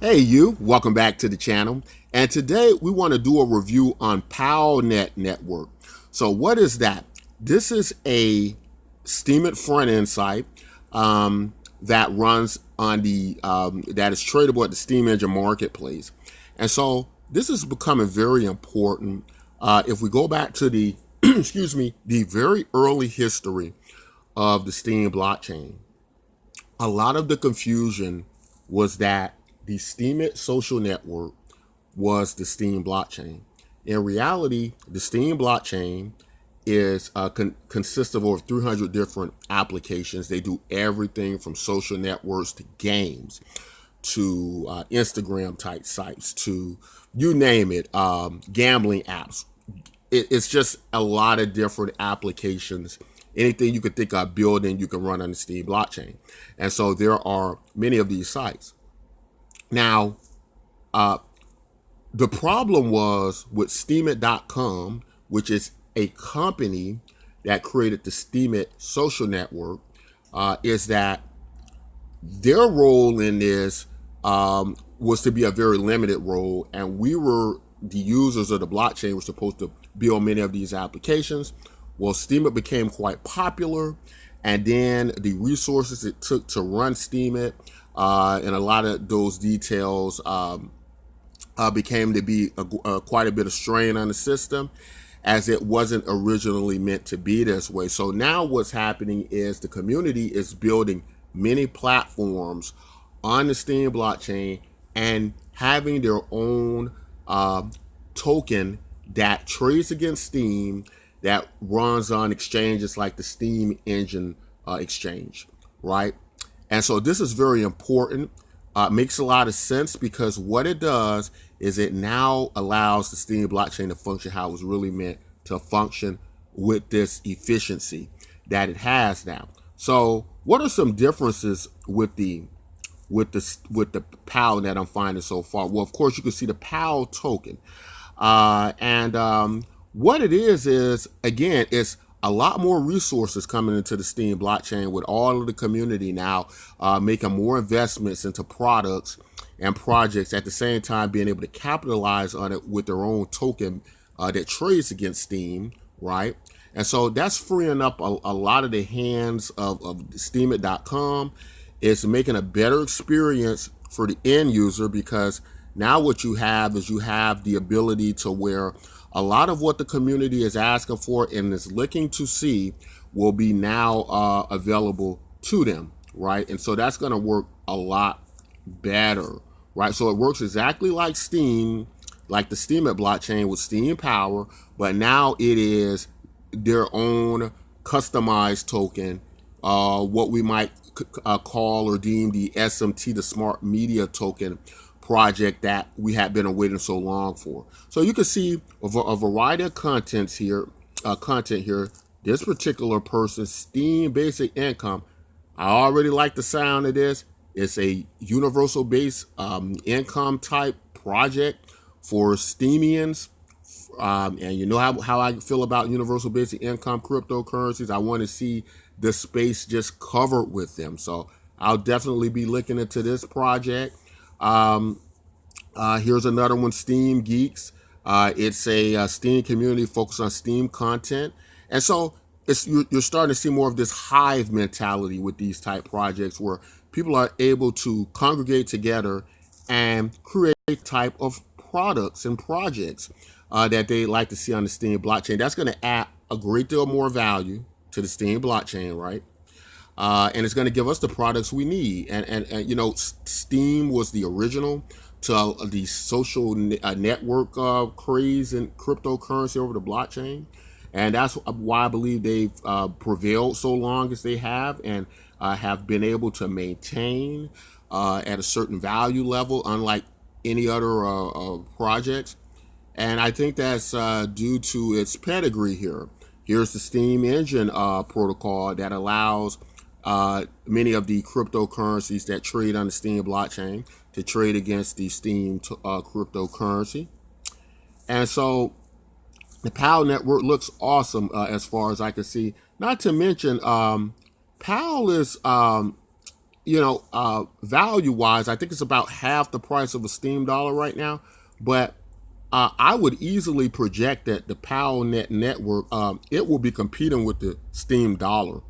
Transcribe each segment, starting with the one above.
Hey you, welcome back to the channel. And today we want to do a review on PowNet Network. So what is that? This is a Steemit front end site that runs on that is tradable at the Steam Engine Marketplace. And so this is becoming very important. If we go back to the, excuse me, the very early history of the Steem blockchain, a lot of the confusion was that the Steemit social network was the Steem blockchain. In reality, the Steem blockchain is consists of over 300 different applications. They do everything from social networks to games to Instagram type sites to you name it, gambling apps. It's just a lot of different applications. Anything you could think of building, you can run on the Steem blockchain. And so there are many of these sites. Now, the problem was with Steemit.com, which is a company that created the Steemit social network, is that their role in this was to be a very limited role, and we were the users of the blockchain were supposed to build many of these applications. Well, Steemit became quite popular, and then the resources it took to run Steemit and a lot of those details became to be quite a bit of strain on the system, as it wasn't originally meant to be this way. So now what's happening is the community is building many platforms on the Steem blockchain and having their own token that trades against Steem, that runs on exchanges like the Steam Engine exchange, right? And so this is very important. Makes a lot of sense, because what it does is it now allows the Steem blockchain to function how it was really meant to function, with this efficiency that it has now. So what are some differences with the POW that I'm finding so far? Well, of course, you can see the POW token. What it is again, it's a lot more resources coming into the Steem blockchain, with all of the community now making more investments into products and projects, at the same time being able to capitalize on it with their own token that trades against Steem, right? And so that's freeing up a lot of the hands of Steemit.com. It's making a better experience for the end user, because now what you have is you have the ability to where a lot of what the community is asking for and is looking to see will be now available to them, right? And so that's going to work a lot better, right? So it works exactly like Steem, like the Steemit blockchain with Steem Power, but now it is their own customized token, what we might call or deem the SMT, the Smart Media Token project that we have been awaiting so long for. So you can see a variety of content here. This particular person, Steem Basic Income, I already like the sound of this. It's a universal base income type project for Steemians. And you know how I feel about universal basic income cryptocurrencies. I want to see the space just covered with them. So I'll definitely be looking into this project. Here's another one, Steem Geeks. It's a Steem community focused on Steem content. And so you're starting to see more of this hive mentality with these type projects, where people are able to congregate together and create type of products and projects that they like to see on the Steem blockchain. That's going to add a great deal more value to the Steem blockchain, right? And it's going to give us the products we need. And you know, Steem was the original to the social network craze and cryptocurrency over the blockchain. And that's why I believe they've prevailed so long as they have, and have been able to maintain at a certain value level, unlike any other projects. And I think that's due to its pedigree here. Here's the Steam Engine protocol that allows many of the cryptocurrencies that trade on the Steem blockchain to trade against the Steem cryptocurrency. And so the POW network looks awesome as far as I can see. Not to mention, POW is value wise, I think it's about half the price of a Steam dollar right now. But I would easily project that the PowerNet network, it will be competing with the Steam dollar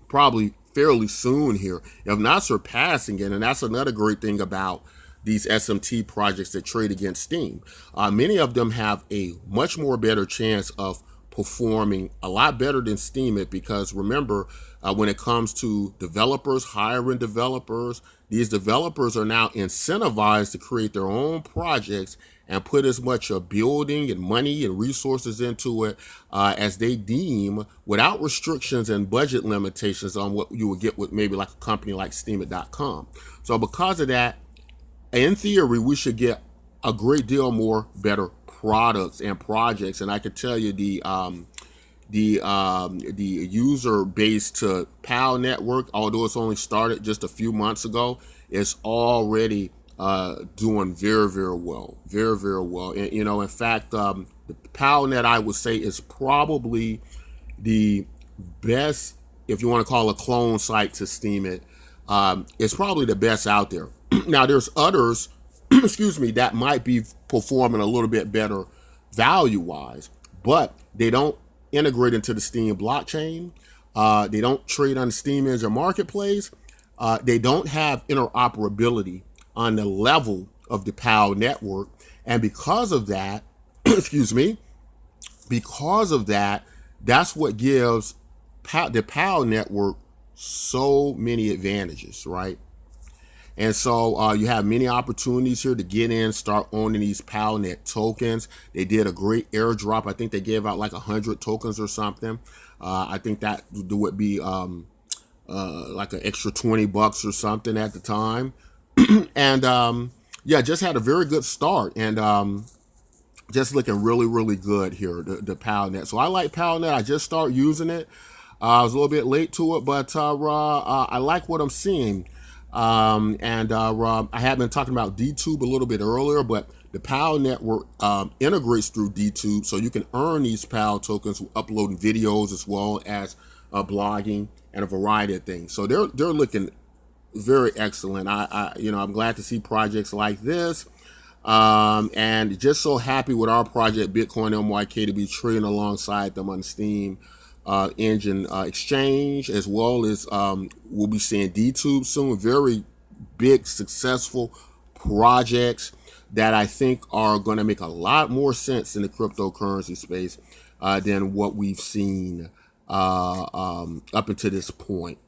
probably fairly soon here, if not surpassing it. And that's another great thing about these SMT projects that trade against Steam. Many of them have a much more better chance of performing a lot better than Steam it, because remember, when it comes to developers, hiring developers, these developers are now incentivized to create their own projects and put as much building and money and resources into it as they deem, without restrictions and budget limitations on what you would get with maybe like a company like Steemit.com. So because of that, in theory, we should get a great deal more better products and projects. And I could tell you the user base to PAL network, although it's only started just a few months ago, is already doing very, very well, very, very well. And, in fact, the PALnet, I would say, is probably the best, if you want to call a clone site to Steam it. It's probably the best out there. Now, there's others, excuse me, that might be performing a little bit better value-wise, but they don't integrate into the Steam blockchain. They don't trade on the Steam Engine Marketplace. They don't have interoperability on the level of the PAL network. And because of that, excuse me, because of that, that's what gives the PAL network so many advantages, right? And so you have many opportunities here to get in, start owning these PALnet tokens. They did a great airdrop. I think they gave out like 100 tokens or something. I think that would be like an extra $20 or something at the time. And yeah, just had a very good start, and just looking really, really good here, the PALnet. So I like PALnet. I just started using it. I was a little bit late to it, but I like what I'm seeing. And I had been talking about DTube a little bit earlier, but the PAL network integrates through DTube, so you can earn these PAL tokens uploading videos as well as blogging and a variety of things. So they're looking very excellent. I'm glad to see projects like this, and just so happy with our project BtcMyk to be trading alongside them on Steam Engine Exchange, as well as we'll be seeing DTube soon. Very big, successful projects that I think are going to make a lot more sense in the cryptocurrency space than what we've seen up until this point.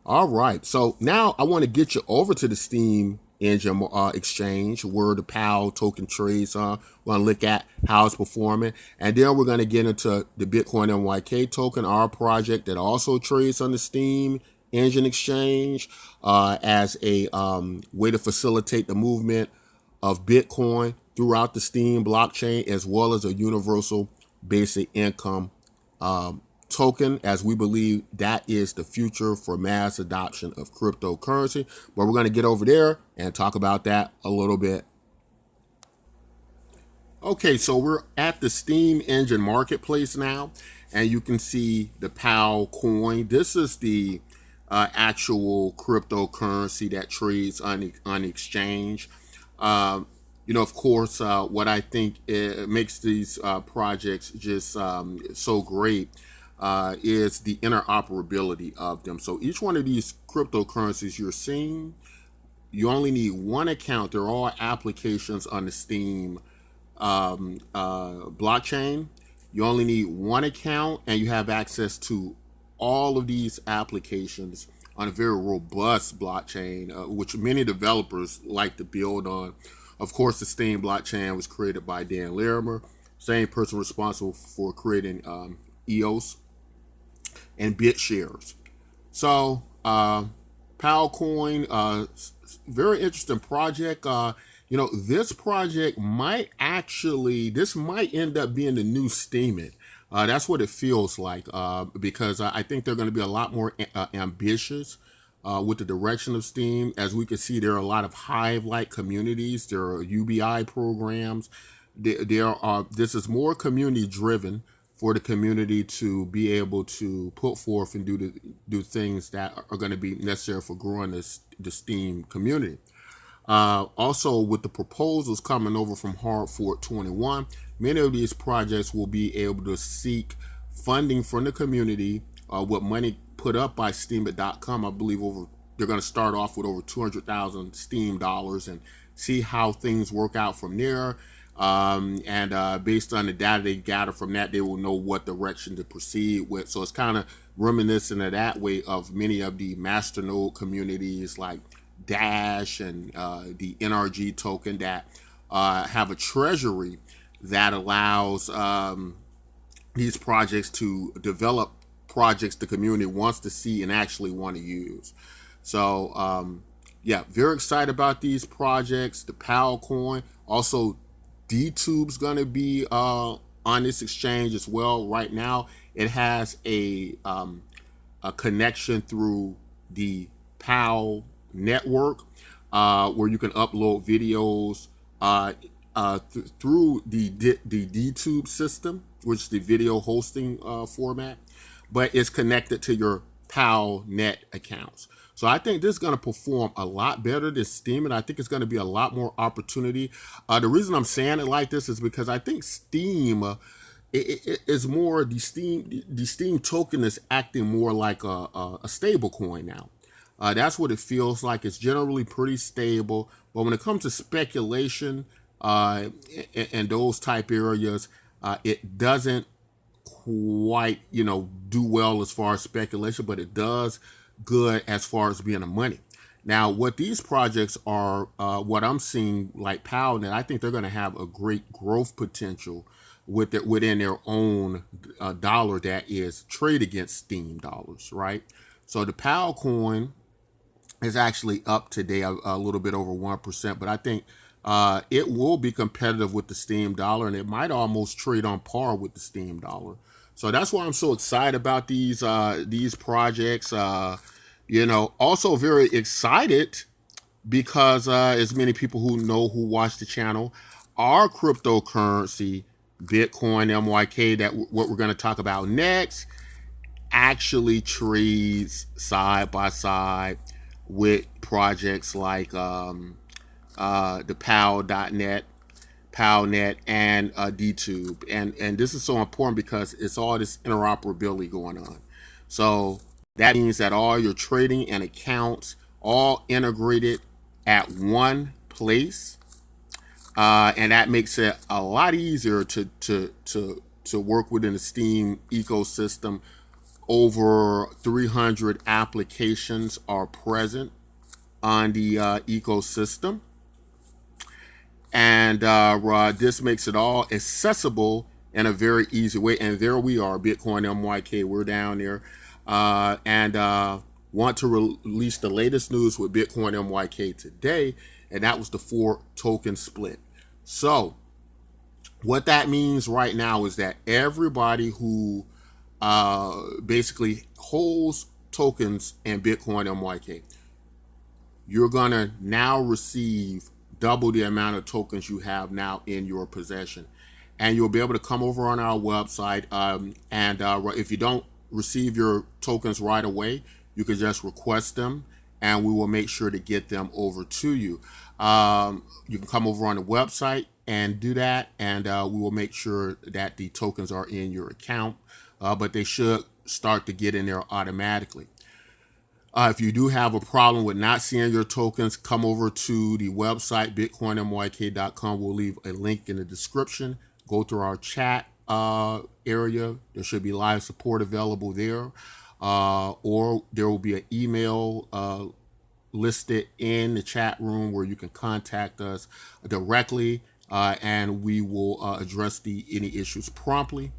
All right, so now I want to get you over to the Steam Engine Exchange, where the PAL token trades. We're going to look at how it's performing, and then we're going to get into the BtcMyk token, our project that also trades on the Steam Engine Exchange as a way to facilitate the movement of Bitcoin throughout the Steam blockchain, as well as a universal basic income token, as we believe that is the future for mass adoption of cryptocurrency. But we're going to get over there and talk about that a little bit. Okay, so we're at the Steam Engine Marketplace now, and you can see the PAL coin. This is the actual cryptocurrency that trades on exchange. Of course, what I think makes these projects just so great is the interoperability of them. So each one of these cryptocurrencies you're seeing, you only need one account. They're all applications on the Steam blockchain. You only need one account, and you have access to all of these applications on a very robust blockchain, which many developers like to build on. Of course, the Steam blockchain was created by Dan Larimer, same person responsible for creating EOS and BitShares. So Palcoin, very interesting project. This project might end up being the new Steemit. That's what it feels like, because I think they're going to be a lot more ambitious with the direction of Steam. As we can see, there are a lot of Hive-like communities. There are UBI programs. This is more community-driven for the community to be able to put forth and do things that are going to be necessary for growing the STEAM community. Also, with the proposals coming over from Hard Fork 21, many of these projects will be able to seek funding from the community with money put up by STEAMit.com. I believe they're going to start off with over 200,000 STEAM dollars and see how things work out from there. And based on the data they gather from that, they will know what direction to proceed with. So it's kind of reminiscent of that way of many of the masternode communities like Dash and the NRG token that have a treasury that allows these projects to develop projects the community wants to see and actually want to use. So yeah, very excited about these projects. The PAL coin, also DTube's going to be on this exchange as well. Right now, it has a connection through the PAL network where you can upload videos through the DTube system, which is the video hosting format, but it's connected to your PAL net accounts. So I think this is going to perform a lot better than Steam, and I think it's going to be a lot more opportunity. The reason I'm saying it like this is because I think Steam it is more the Steam token is acting more like a stable coin now. That's what it feels like. It's generally pretty stable, but when it comes to speculation and those type areas, it doesn't quite do well as far as speculation, but it does good as far as being a money. Now, what these projects are, what I'm seeing like PowNet, I think they're going to have a great growth potential within their own dollar that is trade against Steam dollars, right? So the PAL coin is actually up today a little bit over 1%, but I think it will be competitive with the Steam dollar, and it might almost trade on par with the Steam dollar. So that's why I'm so excited about these projects. Also very excited because as many people who watch the channel, our cryptocurrency, Bitcoin MYK, that what we're going to talk about next, actually trades side by side with projects like the PAL.net, PowNet, and DTube. And this is so important because it's all this interoperability going on. So that means that all your trading and accounts all integrated at one place. And that makes it a lot easier to work within the Steam ecosystem. Over 300 applications are present on the ecosystem. And this makes it all accessible in a very easy way. And there we are, Bitcoin MYK. We're down there. And want to release the latest news with Bitcoin MYK today. And that was the 4 token split. So what that means right now is that everybody who basically holds tokens in Bitcoin MYK, you're going to now receive double the amount of tokens you have now in your possession. And you'll be able to come over on our website. And if you don't receive your tokens right away, you can just request them and we will make sure to get them over to you. You can come over on the website and do that, and we will make sure that the tokens are in your account, but they should start to get in there automatically. If you do have a problem with not seeing your tokens, come over to the website, BitcoinMYK.com. We'll leave a link in the description. Go through our chat area. There should be live support available there. Or there will be an email listed in the chat room where you can contact us directly, and we will address any issues promptly.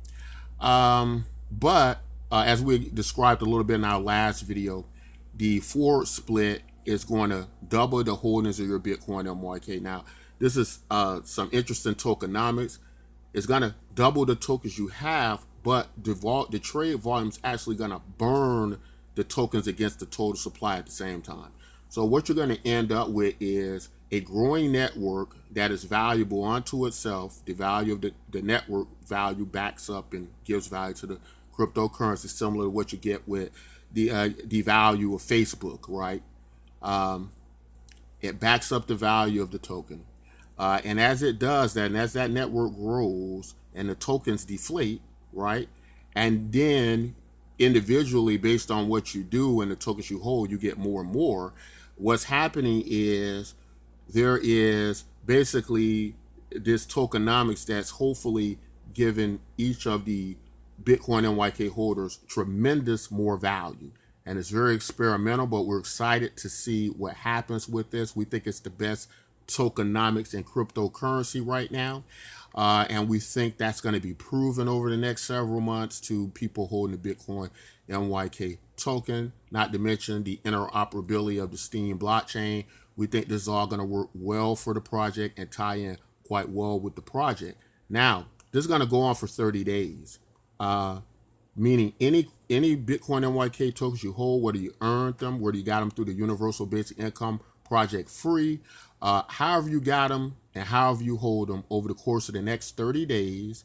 But as we described a little bit in our last video, the 4 split is going to double the holdings of your Bitcoin MYK. Now, this is some interesting tokenomics. It's going to double the tokens you have, but the trade volume is actually going to burn the tokens against the total supply at the same time. So what you're going to end up with is a growing network that is valuable unto itself. The value of the network value backs up and gives value to the cryptocurrency, similar to what you get with the value of Facebook, right? It backs up the value of the token. And as it does that, and as that network grows and the tokens deflate, right? And then individually, based on what you do and the tokens you hold, you get more and more. What's happening is there is basically this tokenomics that's hopefully given each of the Bitcoin NYK holders tremendous more value. And it's very experimental, but we're excited to see what happens with this. We think it's the best tokenomics in cryptocurrency right now. And we think that's going to be proven over the next several months to people holding the Bitcoin NYK token, not to mention the interoperability of the Steam blockchain. We think this is all going to work well for the project and tie in quite well with the project. Now, this is going to go on for 30 days, meaning any Bitcoin NYK tokens you hold, whether you earned them, whether you got them through the Universal Basic Income Project free, however you got them and however you hold them over the course of the next 30 days,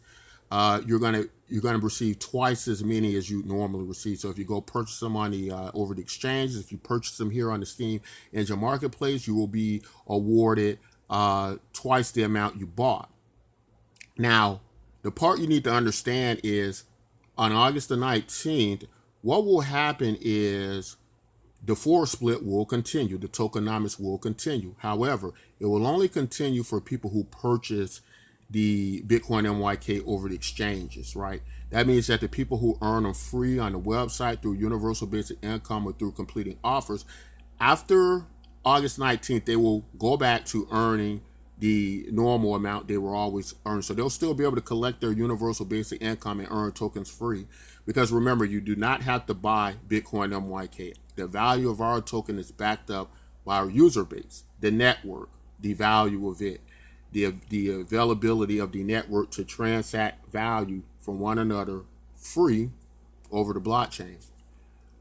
you're gonna receive twice as many as you normally receive. So if you go purchase them on the over the exchanges, if you purchase them here on the Steam Engine Marketplace, you will be awarded twice the amount you bought. Now, the part you need to understand is on August the 19th, what will happen is the forward split will continue. The tokenomics will continue. However, it will only continue for people who purchase the Bitcoin NYK over the exchanges, right? That means that the people who earn them free on the website through Universal Basic Income or through completing offers, after August 19th, they will go back to earning the normal amount they were always earning. So they'll still be able to collect their Universal Basic Income and earn tokens free. Because remember, you do not have to buy Bitcoin NYK. The value of our token is backed up by our user base, the network, the value of it, the availability of the network to transact value from one another free over the blockchain,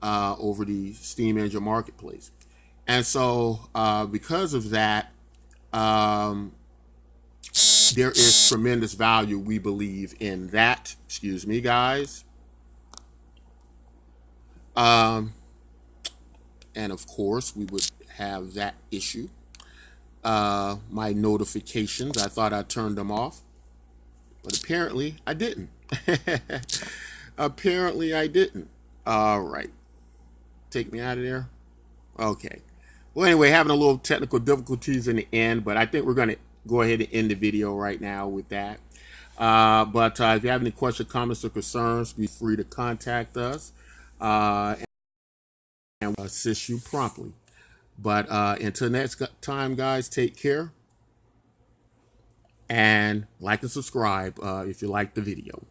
over the Steam Engine Marketplace. And so because of that, there is tremendous value, we believe, in that. Excuse me, guys. And of course, we would have that issue. My notifications, I thought I turned them off, but apparently I didn't. Apparently I didn't. All right. Take me out of there. Okay. Well, anyway, having a little technical difficulties in the end, but I think we're going to go ahead and end the video right now with that. But if you have any questions, comments, or concerns, be free to contact us and we'll assist you promptly. But until next time, guys, take care and like and subscribe if you like the video.